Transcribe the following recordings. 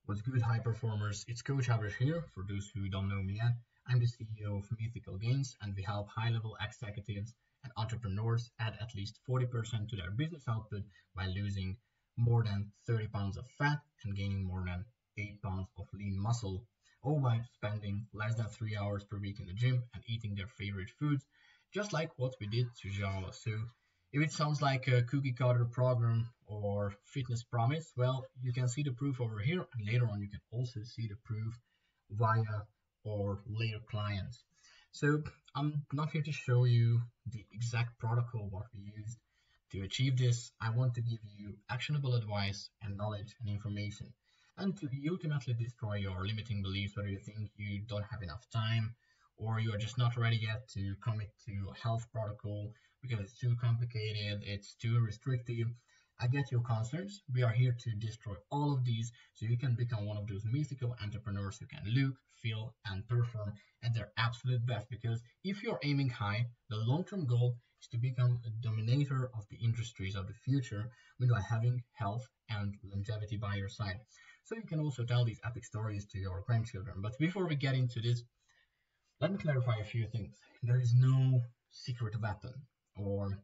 What's good, high performers? It's Coach Albert here. For those who don't know me yet, I'm the CEO of Mythical Gains, and we help high-level executives and entrepreneurs add at least 40% to their business output by losing more than 30 pounds of fat and gaining more than 8 pounds of lean muscle, all by spending less than 3 hours per week in the gym and eating their favorite foods, just like what we did to Cylce. So if it sounds like a cookie cutter program or fitness promise, well, you can see the proof over here, and later on you can also see the proof via our later clients. So I'm not here to show you the exact protocol what we used to achieve this. I want to give you actionable advice and knowledge and information, and to ultimately destroy your limiting beliefs, whether you think you don't have enough time or you are just not ready yet to commit to a health protocol because it's too complicated, it's too restrictive. I get your concerns. We are here to destroy all of these so you can become one of those mythical entrepreneurs who can look, feel, and perform at their absolute best. Because if you're aiming high, the long-term goal is to become a dominator of the industries of the future while having health and longevity by your side. So you can also tell these epic stories to your grandchildren. But before we get into this, let me clarify a few things. There is no secret weapon or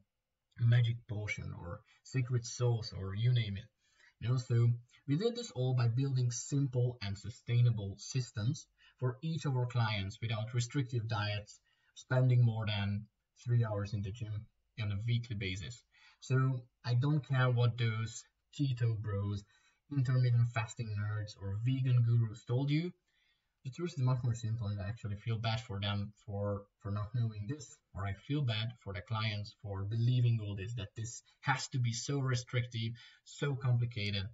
magic potion or secret sauce or you name it. So we did this all by building simple and sustainable systems for each of our clients without restrictive diets, spending more than 3 hours in the gym on a weekly basis. So I don't care what those keto bros, intermittent fasting nerds, or vegan gurus told you. The truth is much more simple, and I actually feel bad for them for not knowing this, or I feel bad for the clients for believing all this, that this has to be so restrictive, so complicated.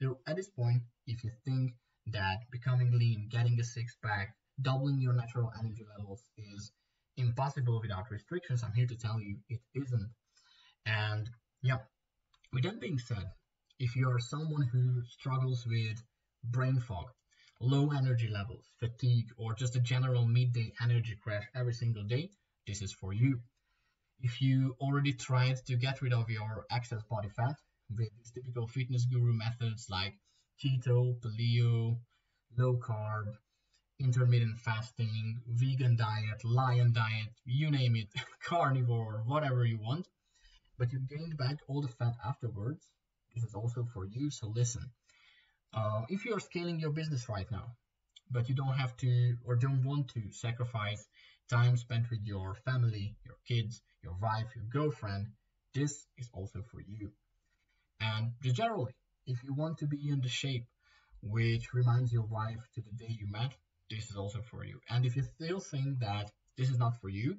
So at this point, if you think that becoming lean, getting a six-pack, doubling your natural energy levels is impossible without restrictions, I'm here to tell you it isn't. And yeah, with that being said, if you are someone who struggles with brain fog, low energy levels, fatigue, or just a general midday energy crash every single day, this is for you. If you already tried to get rid of your excess body fat with these typical fitness guru methods like keto, paleo, low carb, intermittent fasting, vegan diet, lion diet, you name it, carnivore, whatever you want, but you gained back all the fat afterwards, this is also for you, so listen. If you are scaling your business right now, but you don't have to or don't want to sacrifice time spent with your family, your kids, your wife, your girlfriend, this is also for you. And generally, if you want to be in the shape which reminds your wife to the day you met, this is also for you. And if you still think that this is not for you,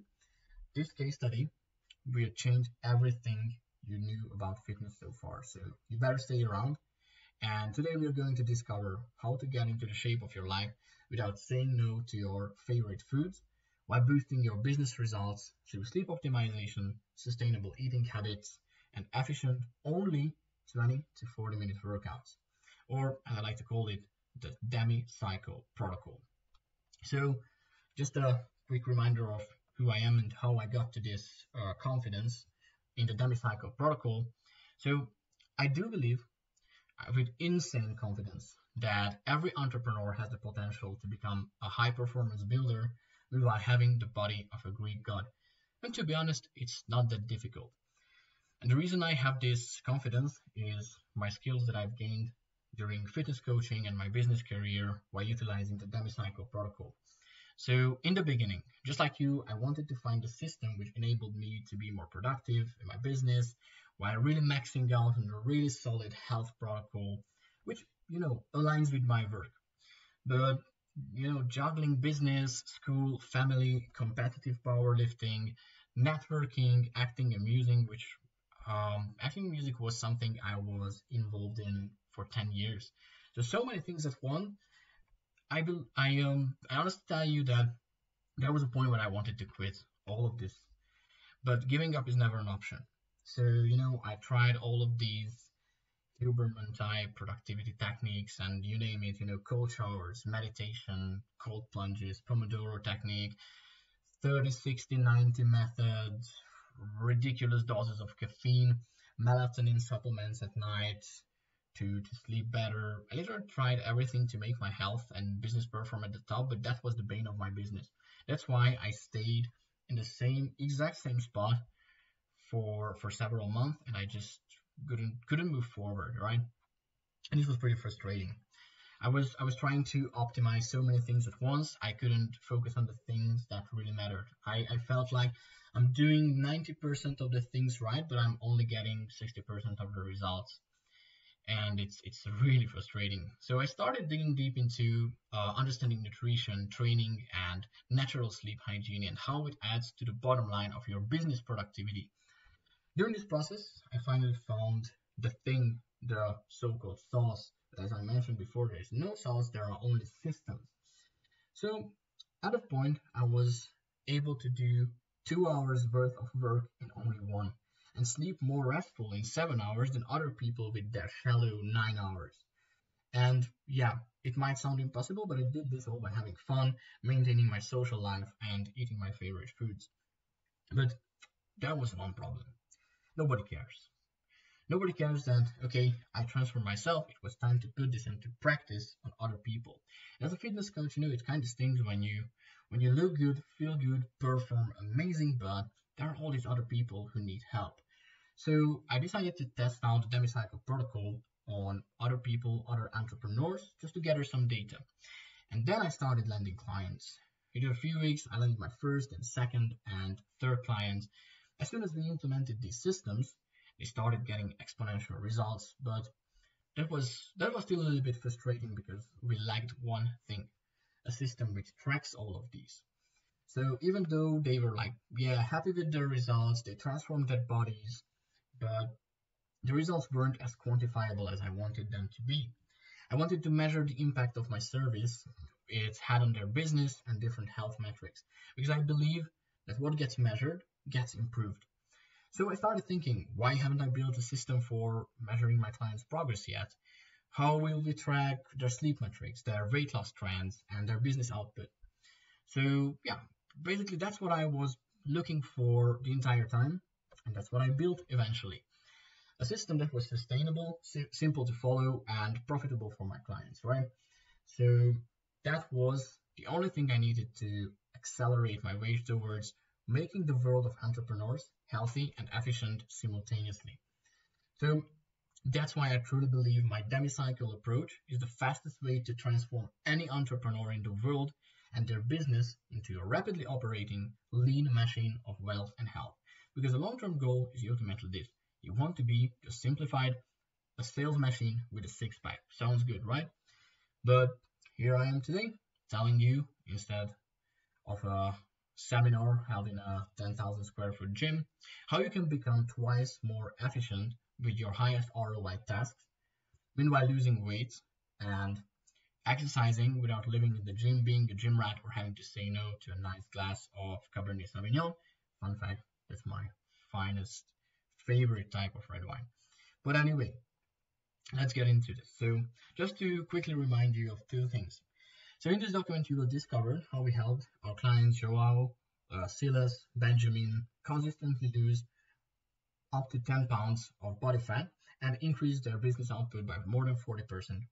this case study will change everything you knew about fitness so far. So you better stay around. And today we are going to discover how to get into the shape of your life without saying no to your favorite foods, while boosting your business results through sleep optimization, sustainable eating habits, and efficient only 20 to 40 minute workouts, or as I like to call it, the Demi Cycle Protocol. So just a quick reminder of who I am and how I got to this confidence in the Demi Cycle Protocol. So I do believe with insane confidence that every entrepreneur has the potential to become a high performance builder without having the body of a Greek god. And to be honest, it's not that difficult. And the reason I have this confidence is my skills that I've gained during fitness coaching and my business career while utilizing the Demi Cycle Protocol. So in the beginning, just like you, I wanted to find a system which enabled me to be more productive in my business while really maxing out on a really solid health protocol, which, aligns with my work. But, juggling business, school, family, competitive powerlifting, networking, acting and music, which acting and music was something I was involved in for 10 years. So many things at once. I honestly tell you that there was a point where I wanted to quit all of this, but giving up is never an option. So, I tried all of these Huberman type productivity techniques and you name it, cold showers, meditation, cold plunges, Pomodoro technique, 30, 60, 90 methods, ridiculous doses of caffeine, melatonin supplements at night, to sleep better. I literally tried everything to make my health and business perform at the top, but that was the bane of my business. That's why I stayed in the exact same spot for several months, and I just couldn't move forward, right? And this was pretty frustrating. I was trying to optimize so many things at once. I couldn't focus on the things that really mattered. I felt like I'm doing 90% of the things right, but I'm only getting 60% of the results, and it's really frustrating. So I started digging deep into understanding nutrition, training, and natural sleep hygiene, and how it adds to the bottom line of your business productivity. During this process, I finally found the so-called sauce. But as I mentioned before, there is no sauce, there are only systems. So at a point, I was able to do 2 hours worth of work in only one, and sleep more restful in 7 hours than other people with their shallow 9 hours. And yeah, it might sound impossible, but I did this all by having fun, maintaining my social life, and eating my favorite foods. But there was one problem. Nobody cares. Nobody cares that, okay, I transformed myself, it was time to put this into practice on other people. As a fitness coach, it kind of stings when you look good, feel good, perform amazing, but there are all these other people who need help. So I decided to test out the Demi Cycle Protocol on other people, other entrepreneurs, just to gather some data. And then I started landing clients. Within a few weeks, I landed my first and second and third clients. As soon as we implemented these systems, they started getting exponential results, but that was still a little bit frustrating because we lacked one thing, a system which tracks all of these. So even though they were like, yeah, happy with their results, they transformed their bodies, but the results weren't as quantifiable as I wanted them to be. I wanted to measure the impact of my service it had on their business and different health metrics because I believe that what gets measured gets improved. So I started thinking, why haven't I built a system for measuring my clients' progress yet? How will we track their sleep metrics, their weight loss trends, and their business output? So yeah, basically that's what I was looking for the entire time, and that's what I built eventually. A system that was sustainable, simple to follow, and profitable for my clients, right? So that was the only thing I needed to accelerate my way towards making the world of entrepreneurs healthy and efficient simultaneously. So that's why I truly believe my demi-cycle approach is the fastest way to transform any entrepreneur in the world and their business into a rapidly operating, lean machine of wealth and health. Because the long-term goal is ultimately this. You want to be, just simplified, a sales machine with a six-pack. Sounds good, right? But here I am today telling you, instead of a seminar held in a 10,000 square foot gym, how you can become twice more efficient with your highest ROI tasks, meanwhile losing weight and exercising without living in the gym, being a gym rat, or having to say no to a nice glass of Cabernet Sauvignon. Fun fact, that's my finest, favorite type of red wine. But anyway, let's get into this. So just to quickly remind you of two things. So in this document, you will discover how we helped our clients Joao, Cylce, Benjamin consistently lose up to 10 pounds of body fat and increase their business output by more than 40%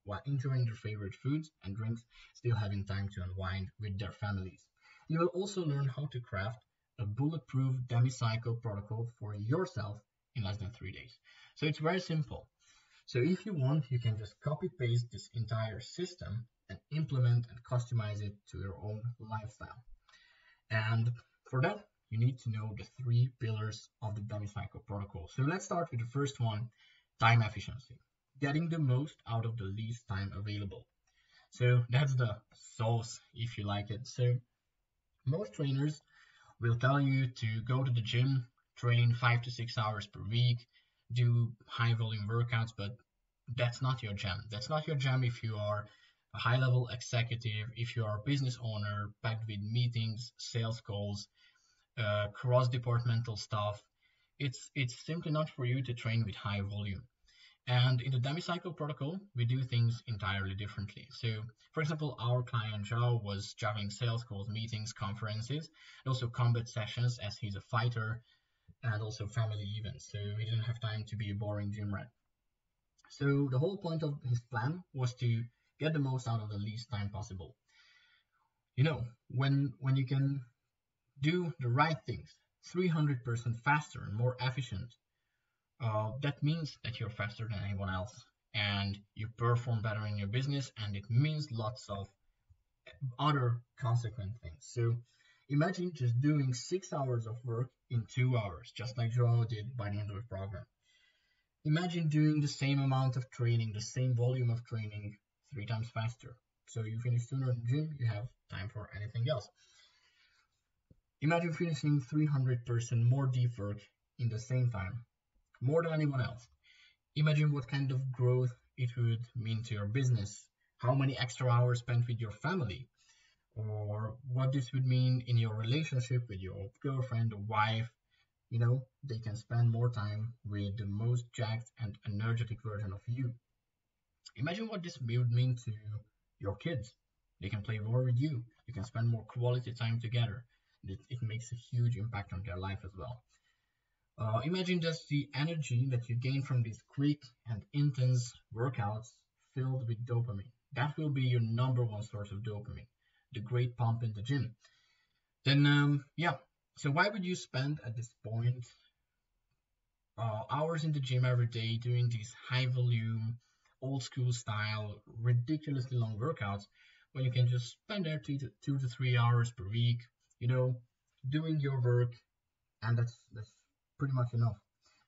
while enjoying their favorite foods and drinks, still having time to unwind with their families. You will also learn how to craft a bulletproof demi-cycle protocol for yourself in less than 3 days. So it's very simple. So if you want, you can just copy paste this entire system and implement and customize it to your own lifestyle. And for that, you need to know the three pillars of the Demi Cycle Protocol. So let's start with the first one, time efficiency, getting the most out of the least time available. So that's the sauce, if you like it. So most trainers will tell you to go to the gym, train 5 to 6 hours per week, do high volume workouts, but that's not your jam. That's not your jam if you are a high level executive, if you are a business owner packed with meetings, sales calls, cross departmental stuff. It's simply not for you to train with high volume. And in the Demi-cycle protocol, we do things entirely differently. So, for example, our client Joe was juggling sales calls, meetings, conferences, and also combat sessions as he's a fighter, and also family events. So he didn't have time to be a boring gym rat. So the whole point of his plan was to get the most out of the least time possible. You know, when you can do the right things 300% faster and more efficient, that means that you're faster than anyone else and you perform better in your business, and it means lots of other consequent things. So imagine just doing 6 hours of work in 2 hours, just like Joao did by the end of the program. Imagine doing the same amount of training, the same volume of training 3 times faster. So you finish sooner in the gym, you have time for anything else. Imagine finishing 300% more deep work in the same time, more than anyone else. Imagine what kind of growth it would mean to your business, how many extra hours spent with your family, or what this would mean in your relationship with your girlfriend or wife. You know, they can spend more time with the most jacked and energetic version of you. Imagine what this would mean to your kids. They can play more with you. You can spend more quality time together. It makes a huge impact on their life as well. Imagine just the energy that you gain from these quick and intense workouts filled with dopamine. That will be your number one source of dopamine, the great pump in the gym. Then, yeah. So why would you spend at this point hours in the gym every day doing these high volume, old school style, ridiculously long workouts when you can just spend there 2 to 3 hours per week, you know, doing your work, and that's pretty much enough.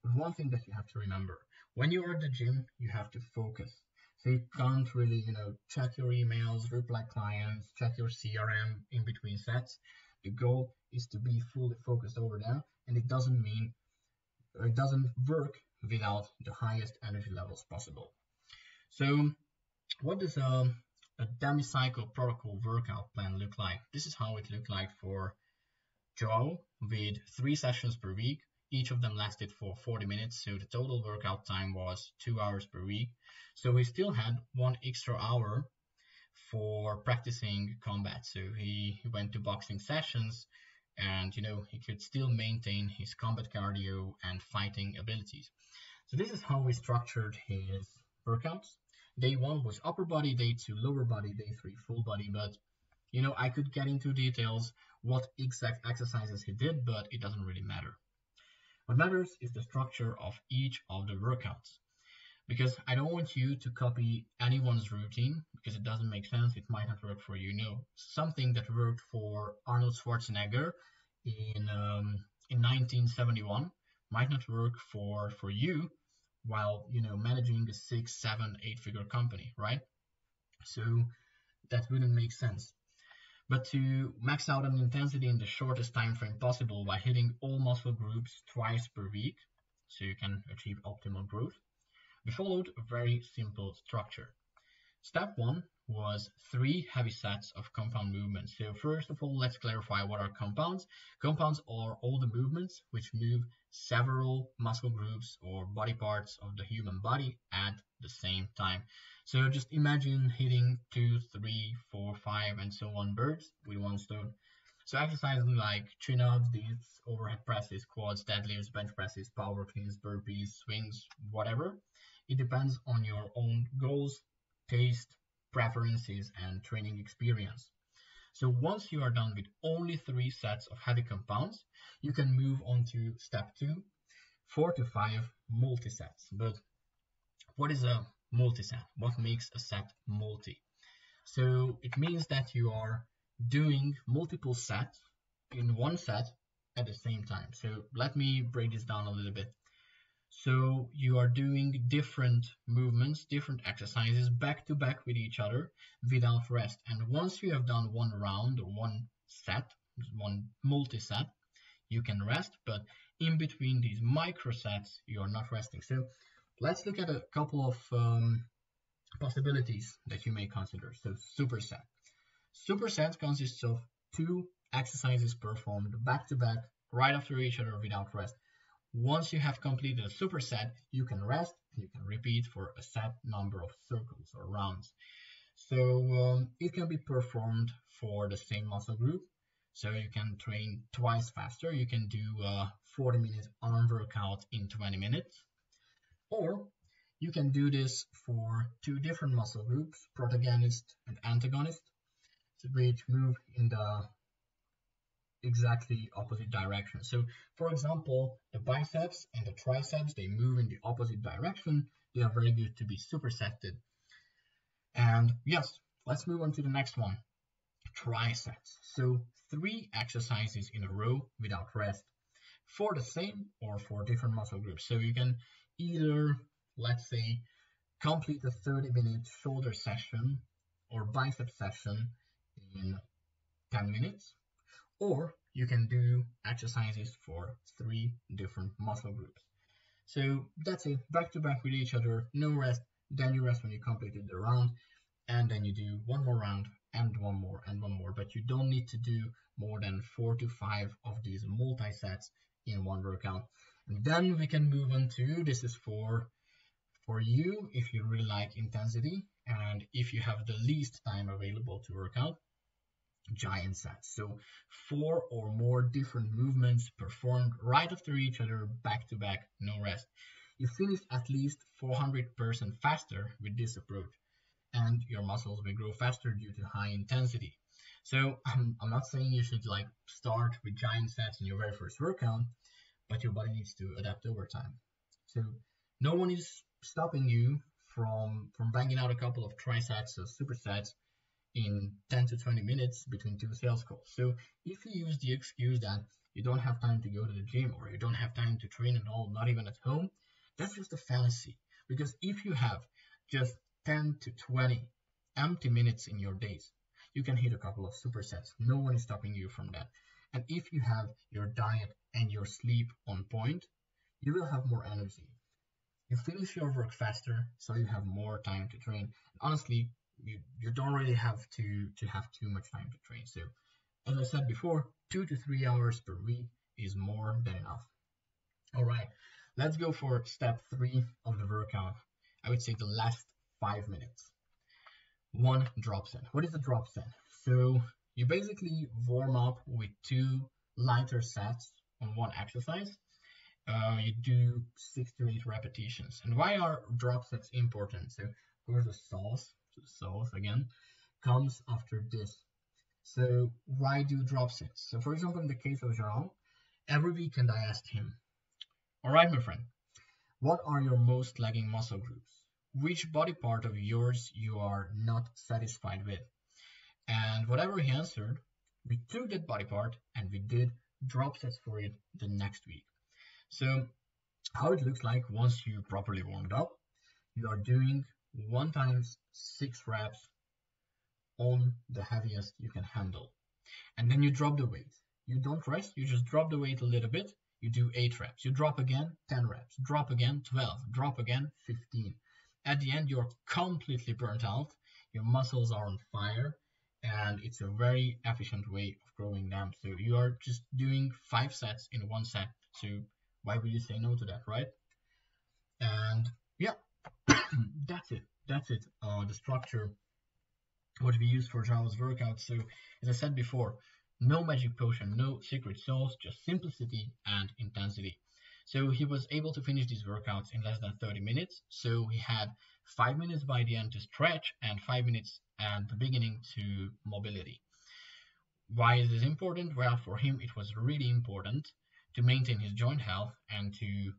But one thing that you have to remember, when you are at the gym, you have to focus. So you can't really, check your emails, reply clients, check your CRM in between sets. The goal is to be fully focused over there, and it doesn't work without the highest energy levels possible. So what does a Demi Cycle Protocol workout plan look like? This is how it looked like for Joe, with 3 sessions per week. Each of them lasted for 40 minutes, so the total workout time was 2 hours per week. So we still had 1 extra hour for practicing combat. So he went to boxing sessions, and he could still maintain his combat cardio and fighting abilities. So this is how we structured his workouts. Day 1 was upper body, day 2 lower body, day 3 full body. But I could get into details what exact exercises he did, but it doesn't really matter. What matters is the structure of each of the workouts, because I don't want you to copy anyone's routine, because it doesn't make sense. It might not work for you. Something that worked for Arnold Schwarzenegger in 1971 might not work for you while managing a 6, 7, 8-figure company, right? So that wouldn't make sense. But to max out on intensity in the shortest time frame possible by hitting all muscle groups twice per week, so you can achieve optimal growth, we followed a very simple structure. Step 1 was 3 heavy sets of compound movements. So first of all, let's clarify what are compounds. Compounds are all the movements which move several muscle groups or body parts of the human body at the same time. So just imagine hitting 2, 3, 4, 5, and so on birds with one stone. So exercises like chin-ups, dips, overhead presses, quads, deadlifts, bench presses, power cleans, burpees, swings, whatever. It depends on your own goals, taste, preferences, and training experience. So once you are done with only 3 sets of heavy compounds, you can move on to step 2, 4 to 5 multi-sets. But what is a multi-set? What makes a set multi? So it means that you are doing multiple sets in one set at the same time. So let me break this down a little bit. So you are doing different movements, different exercises back to back with each other without rest. And once you have done one round or one set, one multi-set, you can rest, but in between these micro sets, you are not resting. So let's look at a couple of possibilities that you may consider. So superset. Superset consists of 2 exercises performed back to back right after each other without rest. Once you have completed a superset, you can rest, you can repeat for a set number of circles or rounds. So it can be performed for the same muscle group. So you can train twice faster. You can do a 40-minute arm workout in 20 minutes. Or you can do this for two different muscle groups, protagonist and antagonist, which move in the exactly opposite direction. So, for example, the biceps and the triceps, they move in the opposite direction. They are very good to be supersetted. And yes, let's move on to the next one, triceps. So 3 exercises in a row without rest for the same or for different muscle groups. So you can either, let's say, complete a 30-minute shoulder session or bicep session in 10 minutes, or you can do exercises for 3 different muscle groups. So that's it, back to back with each other, no rest, then you rest when you completed the round, and then you do one more round and one more and one more, but you don't need to do more than 4 to 5 of these multi-sets in one workout. And then we can move on to, this is for you if you really like intensity and if you have the least time available to work out, giant sets. So 4 or more different movements performed right after each other, back to back, no rest. You finish at least 400% faster with this approach, and your muscles will grow faster due to high intensity. So I'm not saying you should like start with giant sets in your very first workout, but your body needs to adapt over time. So no one is stopping you from banging out a couple of trisets or supersets in 10 to 20 minutes between 2 sales calls. So if you use the excuse that you don't have time to go to the gym or you don't have time to train at all, not even at home, that's just a fallacy. Because if you have just 10 to 20 empty minutes in your days, you can hit a couple of supersets. No one is stopping you from that. And if you have your diet and your sleep on point, you will have more energy. You finish your work faster, so you have more time to train. Honestly, you don't really have to have too much time to train. So, as I said before, 2 to 3 hours per week is more than enough. All right, let's go for step 3 of the workout. I would say the last 5 minutes. 1 drop set. What is a drop set? So you basically warm up with 2 lighter sets on one exercise. You do 6 to 8 repetitions. And why are drop sets important? So of course the sauce again comes after this. So why do drop sets? So for example, in the case of Jean, every weekend I asked him, all right, my friend, what are your most lagging muscle groups? Which body part of yours you are not satisfied with? And whatever he answered, we took that body part and we did drop sets for it the next week. So how it looks like once you properly warmed up, you are doing 1 times 6 reps on the heaviest you can handle. And then you drop the weight. You don't rest, you just drop the weight a little bit. You do 8 reps. You drop again, 10 reps. Drop again, 12. Drop again, 15. At the end, you're completely burnt out. Your muscles are on fire. And it's a very efficient way of growing them. So you are just doing 5 sets in 1 set. So why would you say no to that, right? And yeah, that's it. The structure, what we use for Java's workout. So as I said before, no magic potion, no secret sauce, just simplicity and intensity. So he was able to finish these workouts in less than 30 minutes. So he had 5 minutes by the end to stretch and 5 minutes at the beginning to mobility. Why is this important? Well, for him, it was really important to maintain his joint health and to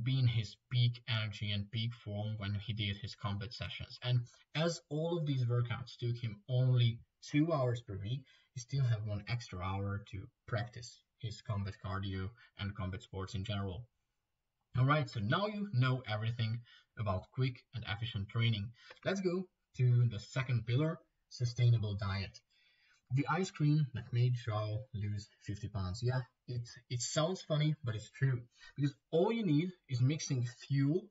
be in his peak energy and peak form when he did his combat sessions. And as all of these workouts took him only 2 hours per week, he still had 1 extra hour to practice his combat cardio and combat sports in general. Alright, so now you know everything about quick and efficient training. Let's go to the second pillar, sustainable diet. The ice cream that made Zhao lose 50 pounds. Yeah, it sounds funny, but it's true. Because all you need is mixing fuel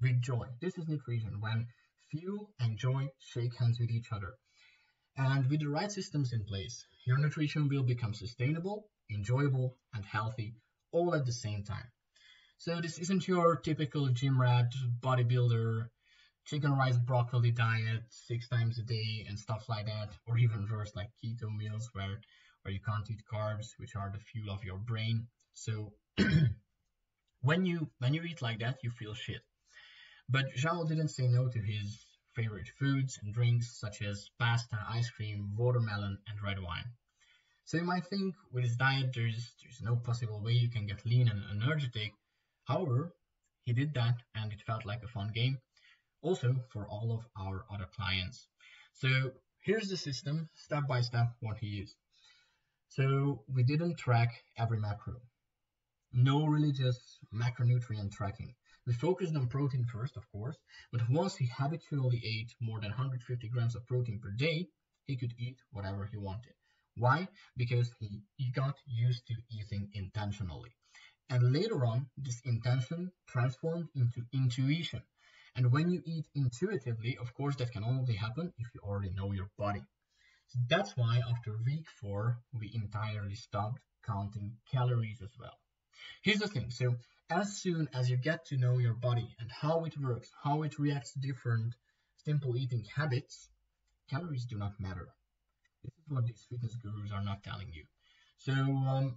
with joy. This is nutrition, when fuel and joy shake hands with each other. And with the right systems in place, your nutrition will become sustainable, enjoyable, and healthy all at the same time. So this isn't your typical gym rat, bodybuilder, chicken rice broccoli diet 6 times a day and stuff like that, or even worse, like keto meals where you can't eat carbs, which are the fuel of your brain. So when you eat like that, you feel shit. But Zhao didn't say no to his favorite foods and drinks such as pasta, ice cream, watermelon, and red wine. So you might think with his diet there's no possible way you can get lean and energetic. However, he did that and it felt like a fun game. Also for all of our other clients. So here's the system, step by step, what he used. So we didn't track every macro. No religious macronutrient tracking. We focused on protein first, of course, but once he habitually ate more than 150 grams of protein per day, he could eat whatever he wanted. Why? Because he got used to eating intentionally. And later on, this intention transformed into intuition. And when you eat intuitively, of course, that can only happen if you already know your body. So that's why after week 4, we entirely stopped counting calories as well. Here's the thing. So as soon as you get to know your body and how it works, how it reacts to different simple eating habits, calories do not matter. This is what these fitness gurus are not telling you. So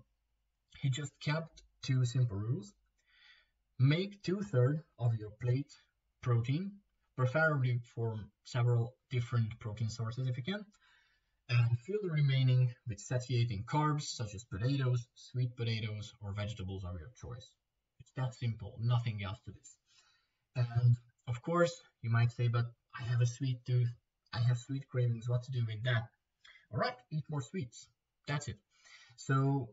he just kept 2 simple rules. Make 2/3 of your plate protein, preferably from several different protein sources if you can, and fill the remaining with satiating carbs such as potatoes, sweet potatoes, or vegetables of your choice. It's that simple, nothing else to this. And of course, you might say, but I have a sweet tooth, I have sweet cravings, what to do with that? All right, eat more sweets. That's it. So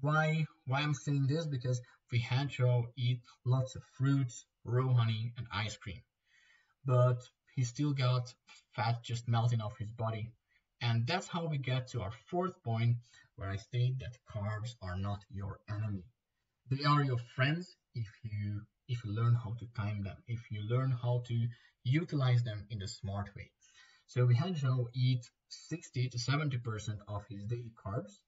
why I'm saying this? Because we had Joe eat lots of fruits, raw honey, and ice cream, but he still got fat just melting off his body. And that's how we get to our 4th point, where I state that carbs are not your enemy. They are your friends if you learn how to time them, if you learn how to utilize them in the smart way. So we had Joe eat 60 to 70% of his daily carbs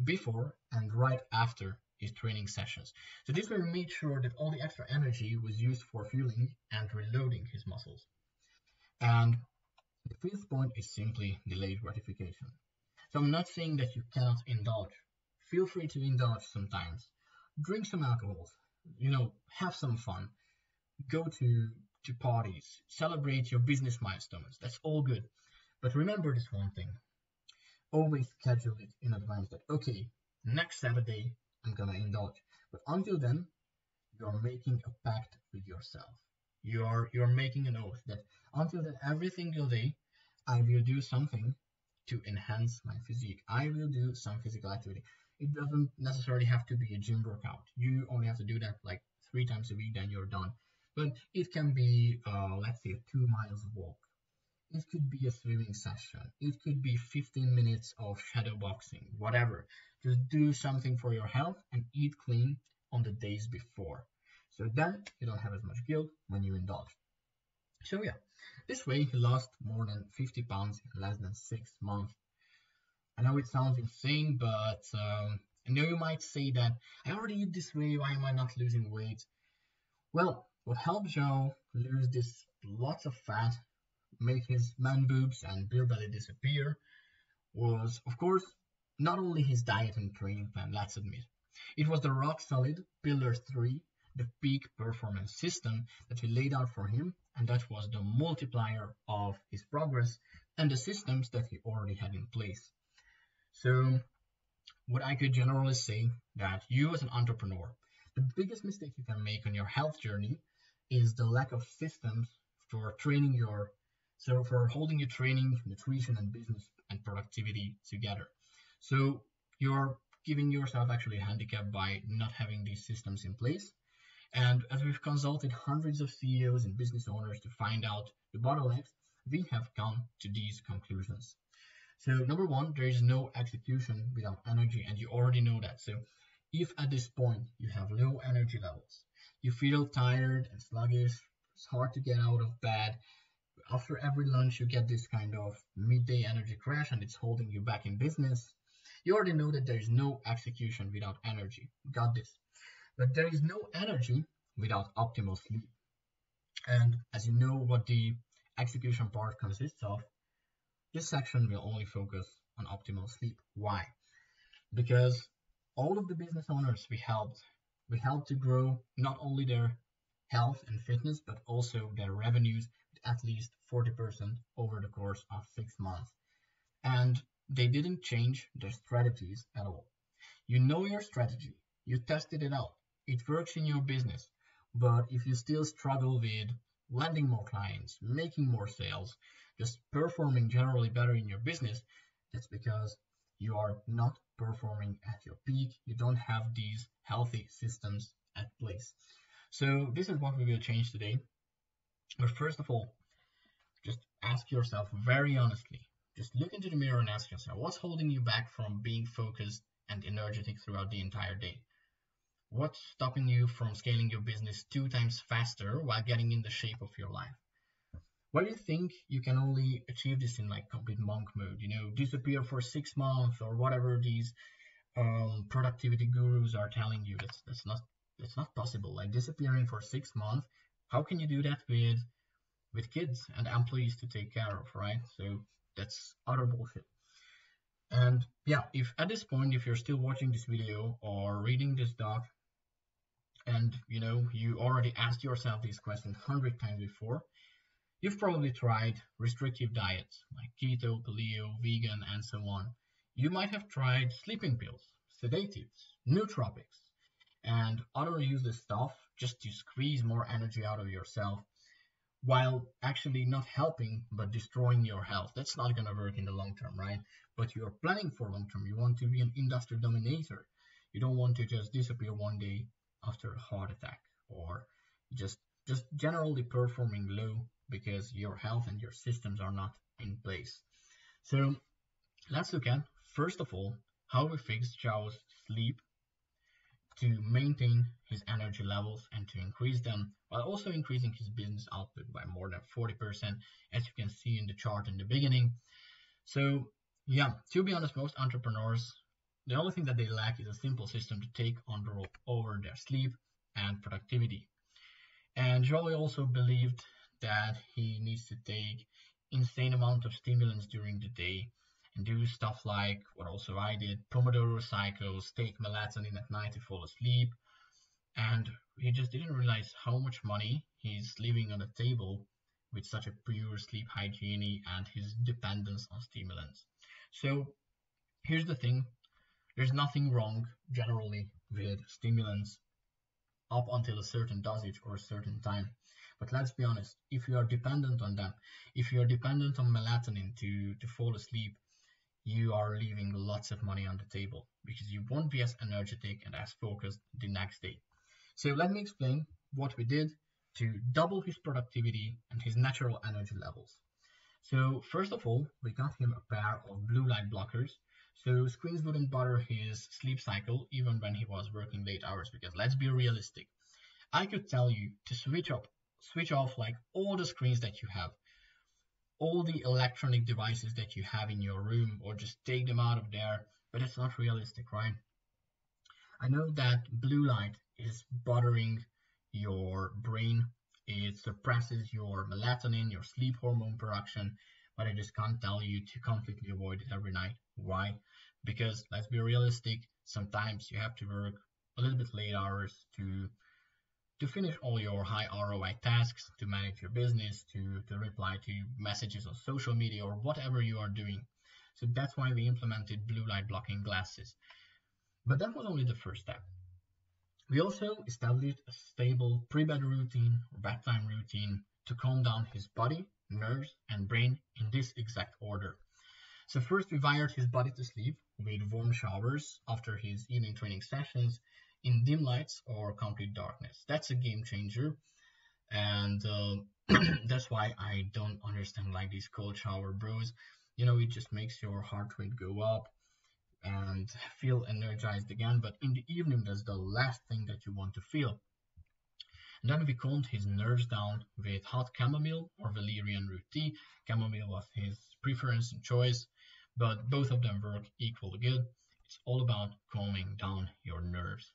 before and right after his training sessions. So this way we made sure that all the extra energy was used for fueling and reloading his muscles. And the 5th point is simply delayed gratification. So I'm not saying that you cannot indulge. Feel free to indulge sometimes. Drink some alcohol, have some fun. Go to parties, celebrate your business milestones. That's all good. But remember this one thing. Always schedule it in advance that, okay, next Saturday I'm gonna indulge. But until then, you're making a pact with yourself. You're making an oath that until then, every single day, I will do something to enhance my physique. I will do some physical activity. It doesn't necessarily have to be a gym workout. You only have to do that like 3 times a week, then you're done. But it can be, let's say, a 2 miles walk. It could be a swimming session. It could be 15 minutes of shadow boxing, whatever. Just do something for your health and eat clean on the days before. So then you don't have as much guilt when you indulge. So yeah, this way he lost more than 50 pounds in less than 6 months. I know it sounds insane, but I know you might say that I already eat this way, why am I not losing weight? Well, what helped Joe lose this lots of fat, make his man boobs and beer belly disappear, was, of course, not only his diet and training plan, let's admit. It was the rock solid Pillar 3, the peak performance system that we laid out for him, and that was the multiplier of his progress and the systems that he already had in place. So what I could generally say that you as an entrepreneur, the biggest mistake you can make on your health journey is the lack of systems for for holding your training, nutrition, and business and productivity together. So you're giving yourself actually a handicap by not having these systems in place. And as we've consulted hundreds of CEOs and business owners to find out the bottlenecks, we have come to these conclusions. So number 1, there is no execution without energy, and you already know that. So if at this point you have low energy levels, you feel tired and sluggish, it's hard to get out of bed, after every lunch you get this kind of midday energy crash and it's holding you back in business, you already know that there is no execution without energy. Got this. But there is no energy without optimal sleep. And as you know what the execution part consists of, this section will only focus on optimal sleep. Why? Because all of the business owners we helped to grow not only their health and fitness, but also their revenues at least 40% over the course of 6 months. And they didn't change their strategies at all. You know your strategy, you tested it out, it works in your business. But if you still struggle with landing more clients, making more sales, just performing generally better in your business, that's because you are not performing at your peak. You don't have these healthy systems at place. So this is what we will change today. But first of all, just ask yourself very honestly. Just look into the mirror and ask yourself, what's holding you back from being focused and energetic throughout the entire day? What's stopping you from scaling your business 2 times faster while getting in the shape of your life? Why do you think you can only achieve this in like complete monk mode? Disappear for 6 months or whatever these productivity gurus are telling you. That's not possible. Like disappearing for 6 months. How can you do that with kids and employees to take care of, right? So that's utter bullshit. And yeah, if at this point, if you're still watching this video or reading this doc, and you already asked yourself these questions 100 times before, you've probably tried restrictive diets like keto, paleo, vegan, and so on. You might have tried sleeping pills, sedatives, nootropics, and other useless stuff just to squeeze more energy out of yourself while actually not helping but destroying your health. That's not going to work in the long term, right? But you're planning for long term. You want to be an industry dominator. You don't want to just disappear one day after a heart attack or just generally performing low because your health and your systems are not in place. So let's look at, first of all, how we fix Zhao's sleep to maintain his energy levels and to increase them while also increasing his business output by more than 40%, as you can see in the chart in the beginning. So yeah, to be honest, most entrepreneurs, the only thing that they lack is a simple system to take control over their sleep and productivity. And Zhao also believed that he needs to take insane amount of stimulants during the day and do stuff like what also I did, Pomodoro cycles, take melatonin at night to fall asleep. And he just didn't realize how much money he's leaving on the table with such a poor sleep hygiene and his dependence on stimulants. So here's the thing, there's nothing wrong generally with stimulants up until a certain dosage or a certain time. But let's be honest, if you are dependent on them, if you are dependent on melatonin to fall asleep, you are leaving lots of money on the table because you won't be as energetic and as focused the next day. So let me explain what we did to double his productivity and his natural energy levels. So first of all, we got him a pair of blue light blockers, so screens wouldn't bother his sleep cycle even when he was working late hours, because let's be realistic. I could tell you to switch off like all the screens that you have, all the electronic devices that you have in your room, or just take them out of there, but it's not realistic, right? I know that blue light is bothering your brain. It suppresses your melatonin, your sleep hormone production, but I just can't tell you to completely avoid it every night. Why? Because let's be realistic, sometimes you have to work a little bit late hours to finish all your high ROI tasks, to manage your business, to reply to messages on social media or whatever you are doing. So that's why we implemented blue light blocking glasses. But that was only the first step. We also established a stable pre-bed routine or bedtime routine to calm down his body, nerves, and brain in this exact order. So first we wired his body to sleep with warm showers after his evening training sessions in dim lights or complete darkness. That's a game changer, and that's why I don't understand like these cold shower bros. It just makes your heart rate go up and feel energized again, but in the evening that's the last thing that you want to feel. And then we calmed his nerves down with hot chamomile or valerian root tea. Chamomile was his preference and choice, but both of them work equally good. It's all about calming down your nerves.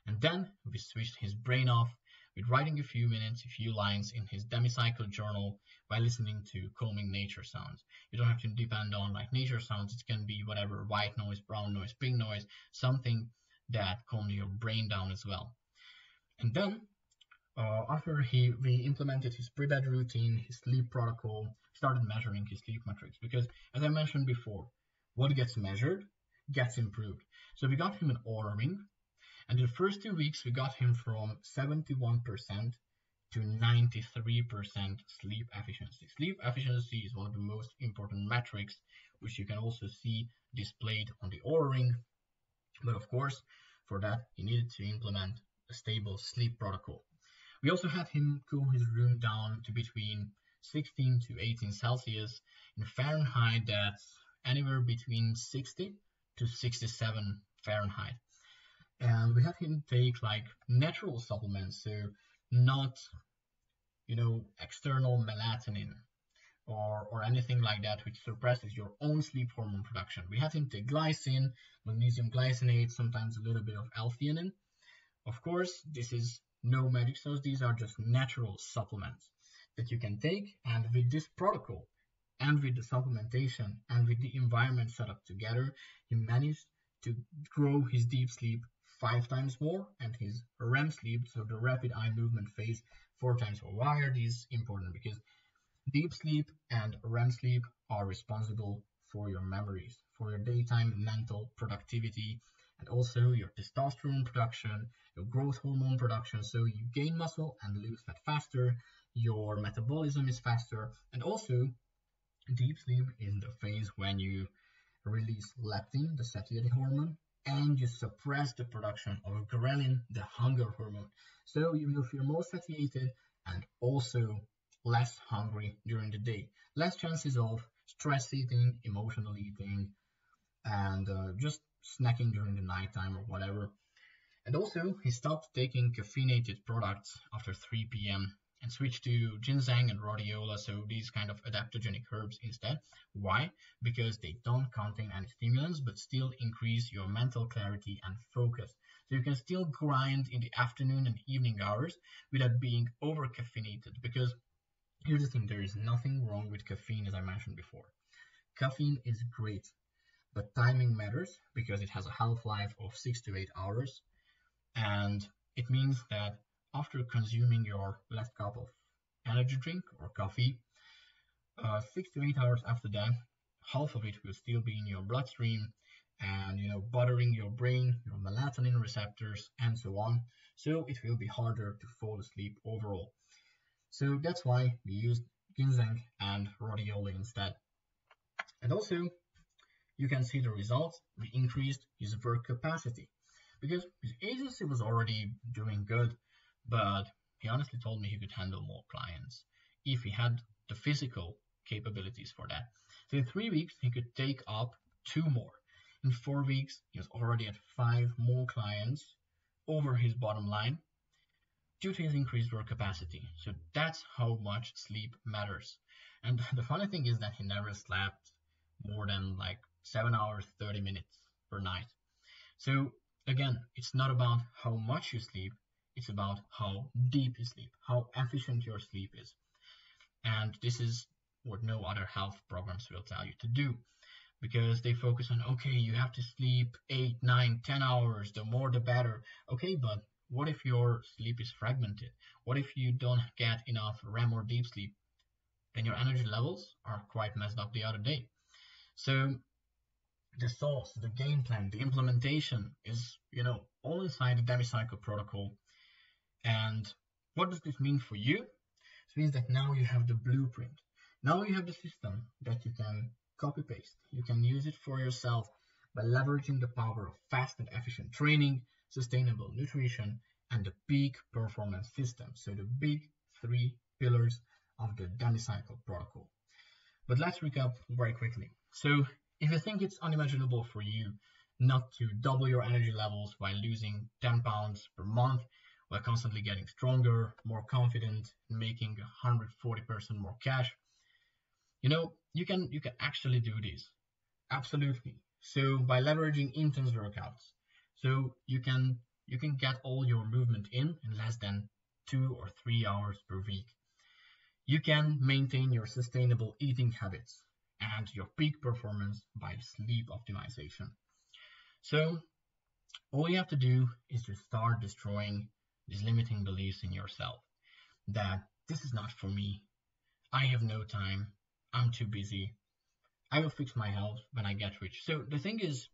And then we switched his brain off with writing a few minutes, a few lines in his Demi Cycle journal by listening to calming nature sounds. You don't have to depend on like nature sounds. It can be whatever, white noise, brown noise, pink noise, something that calms your brain down as well. And then After we implemented his pre-bed routine, his sleep protocol, started measuring his sleep metrics because, as I mentioned before, what gets measured gets improved. So we got him an Oura ring, and in the first 2 weeks we got him from 71% to 93% sleep efficiency. Sleep efficiency is one of the most important metrics, which you can also see displayed on the Oura ring. But of course, for that, he needed to implement a stable sleep protocol. We also had him cool his room down to between 16 to 18 Celsius. In Fahrenheit, that's anywhere between 60 to 67 Fahrenheit. And we had him take like natural supplements, so not, external melatonin or anything like that, which suppresses your own sleep hormone production. We had him take glycine, magnesium glycinate, sometimes a little bit of L-theanine. Of course, this is no magic sauce. These are just natural supplements that you can take. And with this protocol, and with the supplementation, and with the environment set up together, he managed to grow his deep sleep 5 times more, and his REM sleep, so the rapid eye movement phase, 4 times more. Why are these important? Because deep sleep and REM sleep are responsible for your memories, for your daytime mental productivity, and also your testosterone production, your growth hormone production. So you gain muscle and lose fat faster, your metabolism is faster, and also deep sleep is the phase when you release leptin, the satiety hormone, and you suppress the production of ghrelin, the hunger hormone. So you will feel more satiated and also less hungry during the day. Less chances of stress eating, emotional eating, and just snacking during the nighttime or whatever. And also, he stopped taking caffeinated products after 3 p.m. and switched to ginseng and rhodiola, so these kind of adaptogenic herbs instead. Why? Because they don't contain any stimulants, but still increase your mental clarity and focus. So you can still grind in the afternoon and evening hours without being over caffeinated. Because here's the thing, there is nothing wrong with caffeine, as I mentioned before. Caffeine is great, but timing matters because it has a half-life of 6 to 8 hours. And it means that after consuming your last cup of energy drink or coffee, 6 to 8 hours after that, half of it will still be in your bloodstream and bothering your brain, your melatonin receptors, and so on. So it will be harder to fall asleep overall. So that's why we used ginseng and rhodiola instead. And also, you can see the results. We increased his work capacity because his agency was already doing good, but he honestly told me he could handle more clients if he had the physical capabilities for that. So in 3 weeks, he could take up 2 more. In 4 weeks, he was already at 5 more clients over his bottom line due to his increased work capacity. So that's how much sleep matters. And the funny thing is that he never slept more than like 7 hours, 30 minutes per night. So again, it's not about how much you sleep, it's about how deep you sleep, how efficient your sleep is. And this is what no other health programs will tell you to do, because they focus on, okay, you have to sleep 8, 9, 10 hours, the more the better. Okay, but what if your sleep is fragmented? What if you don't get enough REM or deep sleep? Then your energy levels are quite messed up the other day. So the sauce, the game plan, the implementation is, all inside the Demi Cycle Protocol. And what does this mean for you? It means that now you have the blueprint. Now you have the system that you can copy paste. You can use it for yourself by leveraging the power of fast and efficient training, sustainable nutrition, and the peak performance system. So the big 3 pillars of the Demi Cycle Protocol. But let's recap very quickly. So if you think it's unimaginable for you not to double your energy levels while losing 10 pounds per month, while constantly getting stronger, more confident, and making 140% more cash, you can actually do this. Absolutely. So by leveraging intense workouts, so you can get all your movement in less than 2 or 3 hours per week. You can maintain your sustainable eating habits and your peak performance by sleep optimization. So all you have to do is to start destroying these limiting beliefs in yourself. that this is not for me. I have no time. I'm too busy. I will fix my health when I get rich. So the thing is,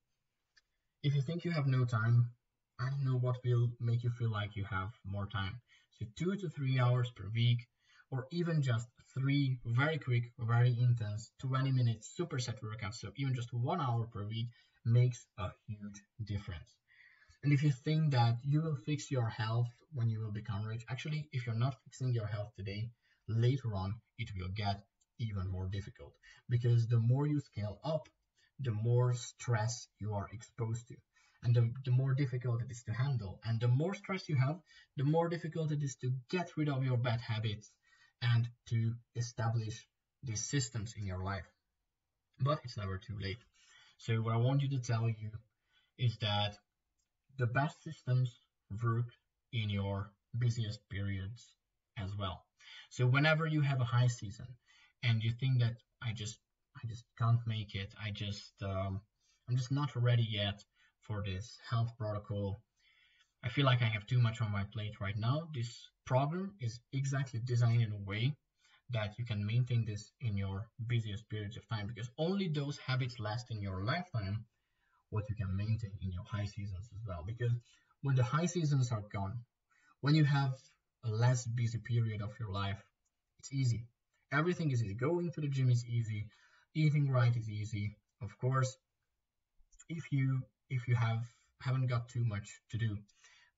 if you think you have no time, I don't know what will make you feel like you have more time. So 2 to 3 hours per week, or even just three very quick, very intense 20 minutes superset workouts, so even just 1 hour per week makes a huge difference. And if you think that you will fix your health when you will become rich, actually, if you're not fixing your health today, later on it will get even more difficult because the more you scale up, the more stress you are exposed to. And the more difficult it is to handle. And the more stress you have, the more difficult it is to get rid of your bad habits and to establish these systems in your life. But it's never too late. So, what I want you to tell you is that the best systems work in your busiest periods as well. So whenever you have a high season and you think that I just can't make it, I'm just not ready yet for this health protocol. I feel like I have too much on my plate right now. This program is exactly designed in a way that you can maintain this in your busiest periods of time because only those habits last in your lifetime what you can maintain in your high seasons as well. Because when the high seasons are gone, when you have a less busy period of your life, it's easy. Everything is easy. Going to the gym is easy. Eating right is easy. Of course, if you haven't got too much to do,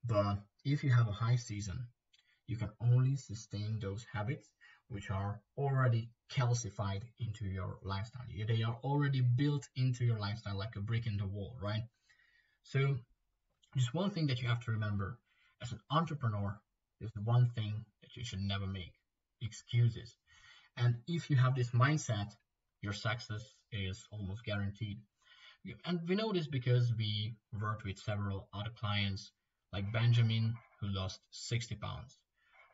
but if you have a high season, you can only sustain those habits which are already calcified into your lifestyle. They are already built into your lifestyle like a brick in the wall, right? So just one thing that you have to remember as an entrepreneur is the one thing that you should never make excuses. And if you have this mindset, your success is almost guaranteed. And we know this because we worked with several other clients like Benjamin, who lost 60 pounds,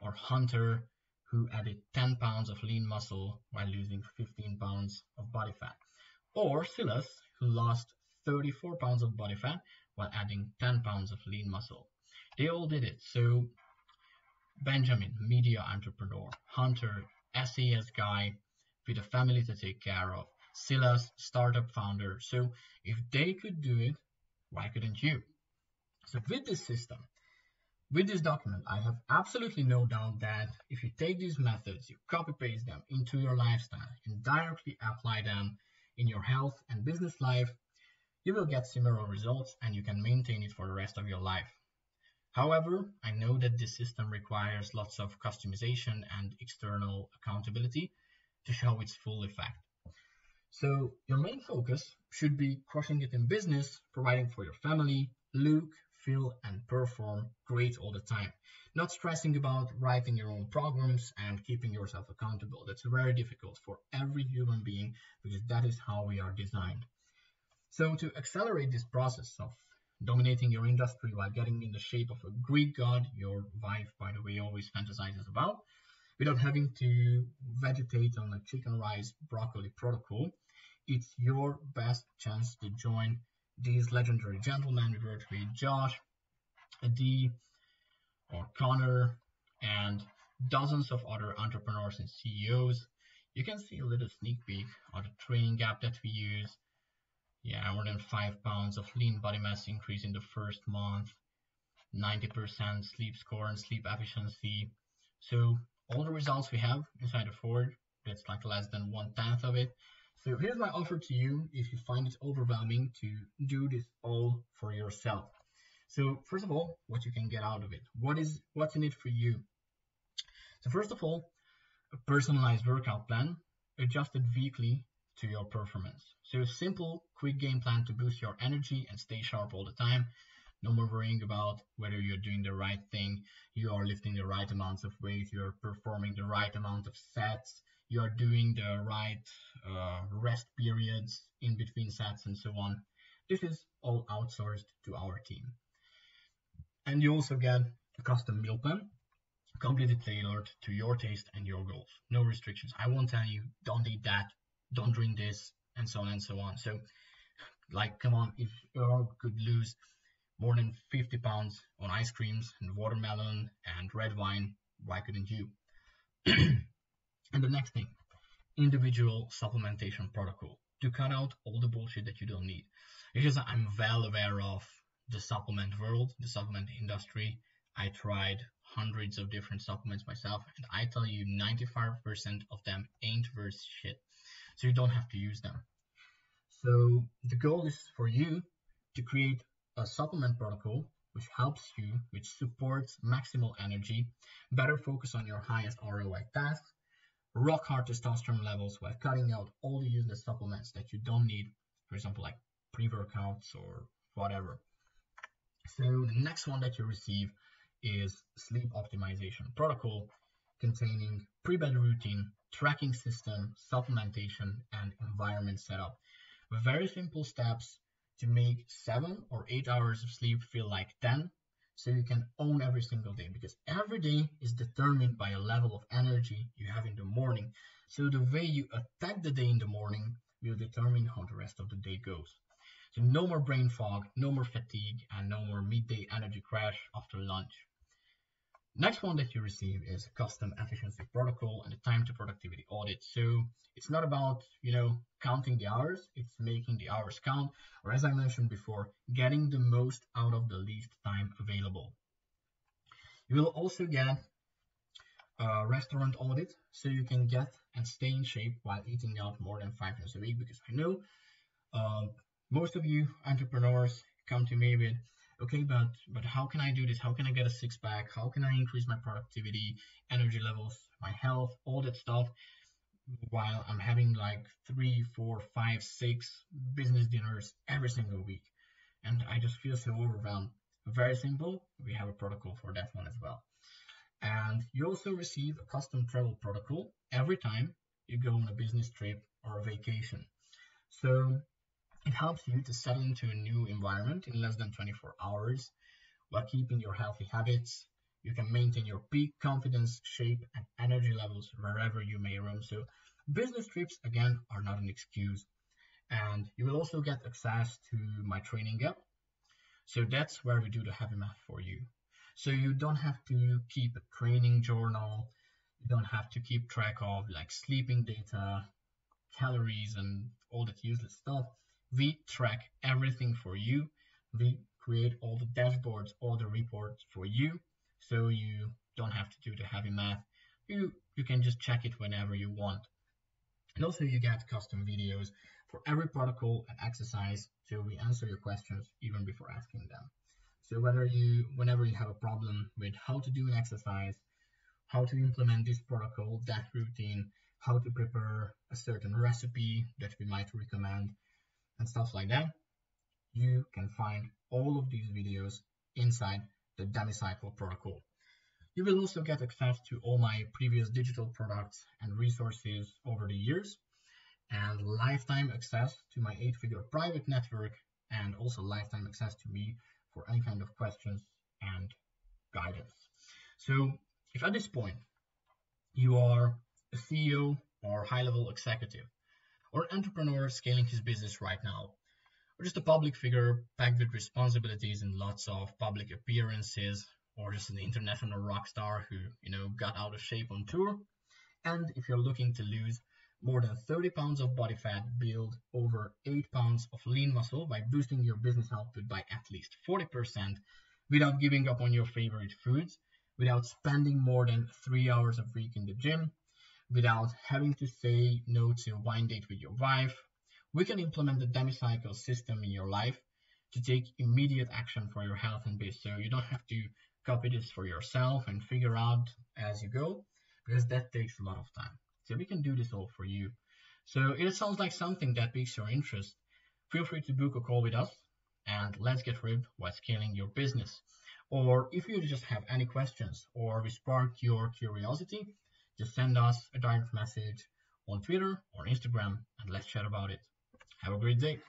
or Hunter, who added 10 pounds of lean muscle while losing 15 pounds of body fat, or Cylce, who lost 34 pounds of body fat while adding 10 pounds of lean muscle. They all did it. So Benjamin, media entrepreneur; Hunter, SAS guy with a family to take care of; Cylce, startup founder. So if they could do it, why couldn't you? So with this system, with this document, I have absolutely no doubt that if you take these methods, you copy paste them into your lifestyle and directly apply them in your health and business life, you will get similar results and you can maintain it for the rest of your life. However, I know that this system requires lots of customization and external accountability to show its full effect. So your main focus should be crushing it in business, providing for your family, look, feel, and perform great all the time. Not stressing about writing your own programs and keeping yourself accountable. That's very difficult for every human being because that is how we are designed. So to accelerate this process of dominating your industry while getting in the shape of a Greek god, your wife, by the way, always fantasizes about, without having to vegetate on a chicken rice broccoli protocol, it's your best chance to join these legendary gentlemen. We worked with Josh, Adi, or Connor, and dozens of other entrepreneurs and CEOs. You can see a little sneak peek of the training gap that we use. Yeah, more than 5 pounds of lean body mass increase in the first month, 90% sleep score and sleep efficiency. So all the results we have inside the Ford, that's like less than 1/10 of it. So here's my offer to you if you find it overwhelming to do this all for yourself. So first of all, what you can get out of it. What's in it for you? So first of all, a personalized workout plan adjusted weekly to your performance. So a simple, quick game plan to boost your energy and stay sharp all the time. No more worrying about whether you're doing the right thing, you are lifting the right amounts of weight, you're performing the right amount of sets, you are doing the right rest periods in between sets and so on. This is all outsourced to our team. And you also get a custom meal plan, completely tailored to your taste and your goals. No restrictions. I won't tell you, don't eat that, don't drink this, and so on and so on. So, like, come on, if you could lose more than 50 pounds on ice creams and watermelon and red wine, why couldn't you? And the next thing, individual supplementation protocol to cut out all the bullshit that you don't need. Because I'm well aware of the supplement world, the supplement industry. I tried hundreds of different supplements myself, and I tell you 95% of them ain't worth shit. So you don't have to use them. So the goal is for you to create a supplement protocol which helps you, which supports maximal energy, better focus on your highest ROI tasks, rock hard testosterone levels while cutting out all the useless supplements that you don't need, for example, like pre-workouts or whatever. So the next one that you receive is sleep optimization protocol containing pre-bed routine, tracking system, supplementation, and environment setup. Very simple steps to make 7 or 8 hours of sleep feel like 10, so you can own every single day, because every day is determined by a level of energy you have in the morning. So the way you attack the day in the morning will determine how the rest of the day goes. So no more brain fog, no more fatigue, and no more midday energy crash after lunch. Next one that you receive is a custom efficiency protocol and a time to productivity audit. So it's not about, counting the hours, it's making the hours count, or as I mentioned before, getting the most out of the least time available. You will also get a restaurant audit, so you can get and stay in shape while eating out more than 5 times a week, because I know most of you entrepreneurs come to me with, okay, but how can I do this? How can I get a six-pack? How can I increase my productivity, energy levels, my health, all that stuff, while I'm having like 3, 4, 5, 6 business dinners every single week? And I just feel so overwhelmed. Very simple. We have a protocol for that one as well. And you also receive a custom travel protocol every time you go on a business trip or a vacation. So it helps you to settle into a new environment in less than 24 hours while keeping your healthy habits. You can maintain your peak confidence, shape, and energy levels wherever you may roam. So business trips, again, are not an excuse. And you will also get access to my training app. So that's where we do the heavy math for you. So you don't have to keep a training journal. You don't have to keep track of like sleeping data, calories, and all that useless stuff. We track everything for you. We create all the dashboards, all the reports for you, so you don't have to do the heavy math. You can just check it whenever you want. And also you get custom videos for every protocol and exercise, so we answer your questions even before asking them. So whenever you have a problem with how to do an exercise, how to implement this protocol, that routine, how to prepare a certain recipe that we might recommend, and stuff like that, you can find all of these videos inside the Demi Cycle Protocol. You will also get access to all my previous digital products and resources over the years, and lifetime access to my 8-figure private network, and also lifetime access to me for any kind of questions and guidance. So if at this point you are a CEO or high-level executive, or an entrepreneur scaling his business right now, or just a public figure packed with responsibilities and lots of public appearances, or just an international rock star who, got out of shape on tour, and if you're looking to lose more than 30 pounds of body fat, build over 8 pounds of lean muscle by boosting your business output by at least 40% without giving up on your favorite foods, without spending more than 3 hours a week in the gym, without having to say no to a wine date with your wife, we can implement the Demi Cycle system in your life to take immediate action for your health and biz. So you don't have to copy this for yourself and figure out as you go, because that takes a lot of time. So we can do this all for you. So if it sounds like something that piques your interest, feel free to book a call with us and let's get ripped while scaling your business. Or if you just have any questions or we sparked your curiosity, just send us a direct message on Twitter or Instagram and let's chat about it. Have a great day.